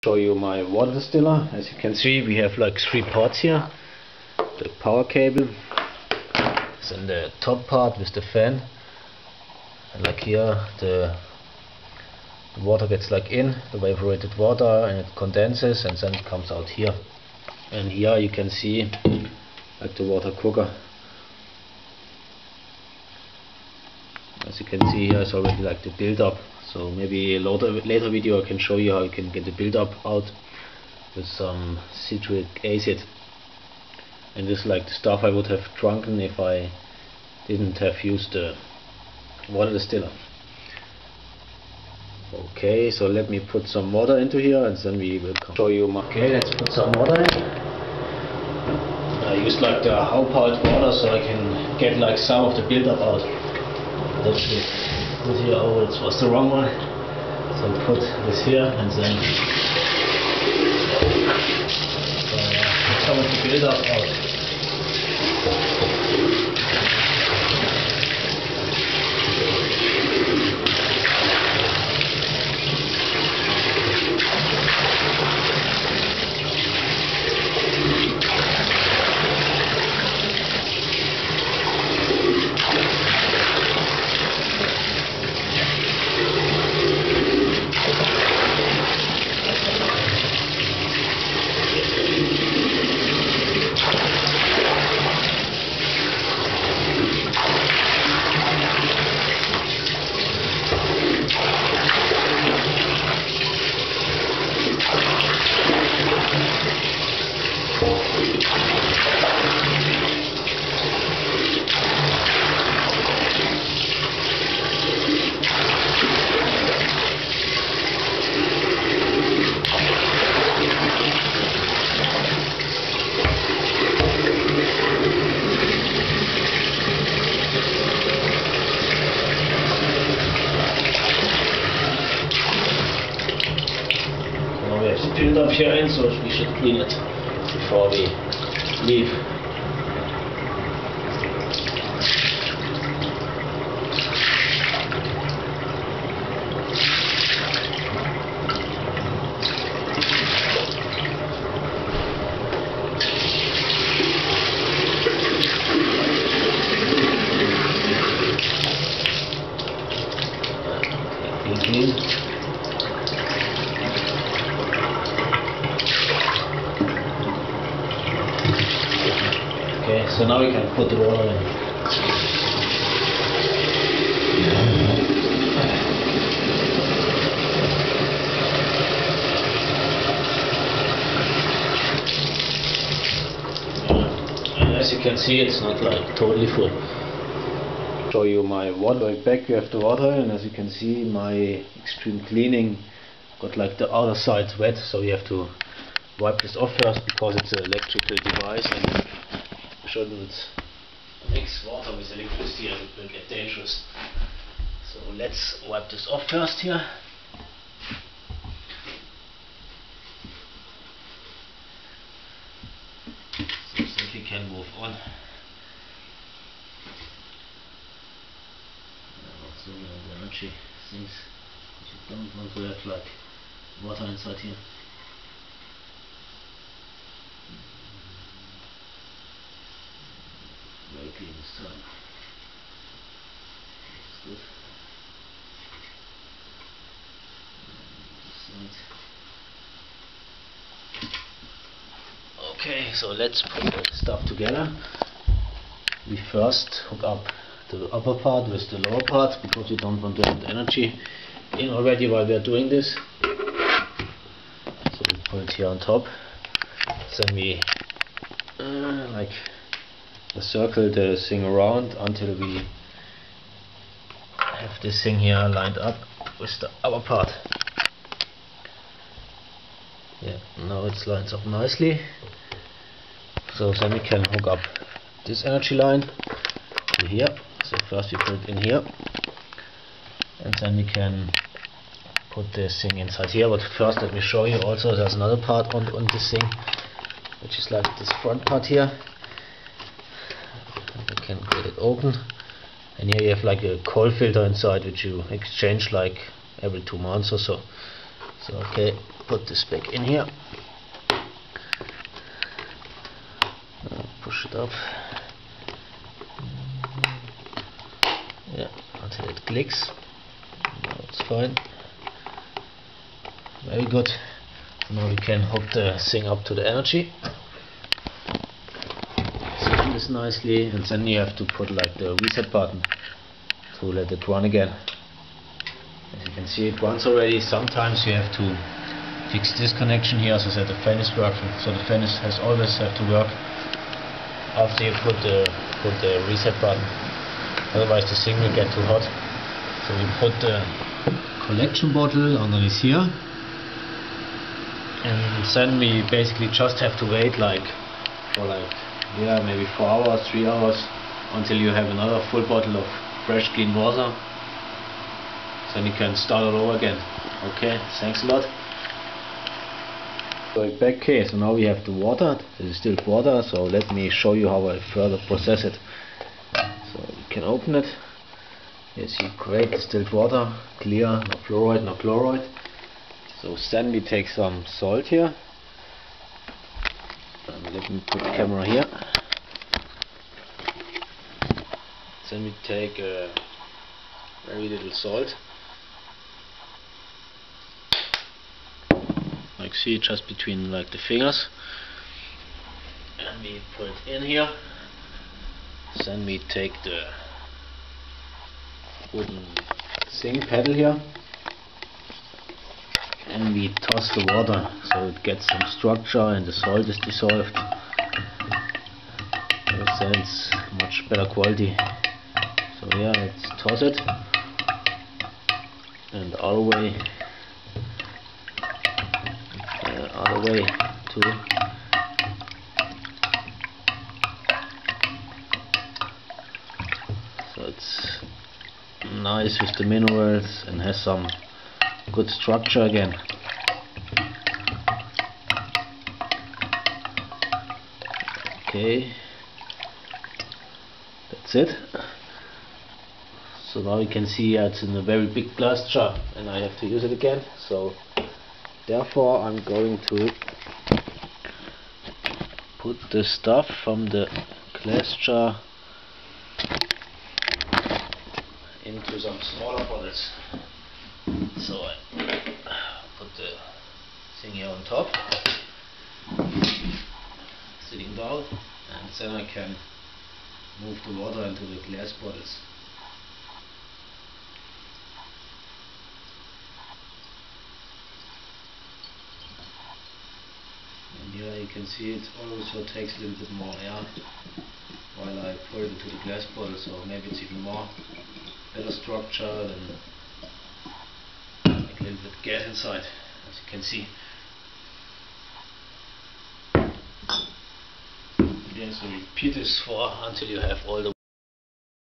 Show you my water distiller. As you can see, we have like 3 parts here. The power cable is in the top part with the fan, and like here the water gets like in the evaporated water, and it condenses and then it comes out here. And here you can see like the water cooker. As you can see, here is already like the build up. So maybe a later video I can show you how you can get the build up out with some citric acid. And this is like the stuff I would have drunken if I didn't have used the water distiller. Okay, so let me put some water into here and then we will show you my... Okay, let's put some water in. I use like the high-powered water so I can get like some of the build up out. Let's put here, oh, it was the wrong one. So put this here and then put some of the build up out. Build up here in, so we should clean it before we leave. Clean. Okay, so now we can put the water in. And as you can see, it's not like totally full. Show you my water. Back you have the water, and as you can see, my extreme cleaning got like the outer side wet, so you have to wipe this off first because it's an electrical device and shouldn't mix water with electricity and it will get dangerous. So let's wipe this off first here. So that we can move on. Also the energy things, you don't want to have like water inside here. Very clean this time. That's good. Okay, so let's put the stuff together. We first hook up the upper part with the lower part because we don't want to have the energy in already while we are doing this. So we put it here on top. Then we like circle the thing around until we have this thing here lined up with the upper part. Yeah, now it lines up nicely. So then we can hook up this energy line to here. So first we put it in here, and then we can put this thing inside here. But first let me show you also there's another part on this thing, which is like this front part here. You can get it open, and here you have like a coil filter inside which you exchange like every 2 months or so. So okay, put this back in here. Push it up. Yeah, until it clicks. Now it's fine. Very good. So now we can hook the thing up to the energy. Set this nicely, and then you have to put like the reset button to let it run again. As you can see, it runs already. Sometimes you have to fix this connection here so that the fan is working. So the fan has always have to work after you put the reset button. Otherwise the thing will get too hot. So we put the collection bottle underneath here, and then we basically just have to wait for maybe 4 hours, 3 hours until you have another full bottle of fresh clean water. Then you can start it over again. Okay, thanks a lot. So back here, so now we have the water. This is distilled water, so let me show you how I further process it. So you can open it. Yes, you create distilled water, clear, no fluoride, no chloride. So then we take some salt here. And let me put the camera here. Then we take very little salt. Like see, just between like the fingers. And we put it in here. Then we take the wooden sink paddle here, and we toss the water so it gets some structure and the salt is dissolved. Then it's much better quality. So yeah, let's toss it, and other way too. So it's nice with the minerals and has some good structure again. Okay, that's it. So now you can see it's in a very big glass jar and I have to use it again. So therefore I'm going to put the stuff from the glass jar into some smaller bottles. So I put the thing here on top, sitting down, and then I can move the water into the glass bottles. And here you can see it also takes a little bit more air while I pour it into the glass bottle, so maybe it's even more better structure than like a little bit gas inside, as you can see. Yeah, so repeat this until you have all the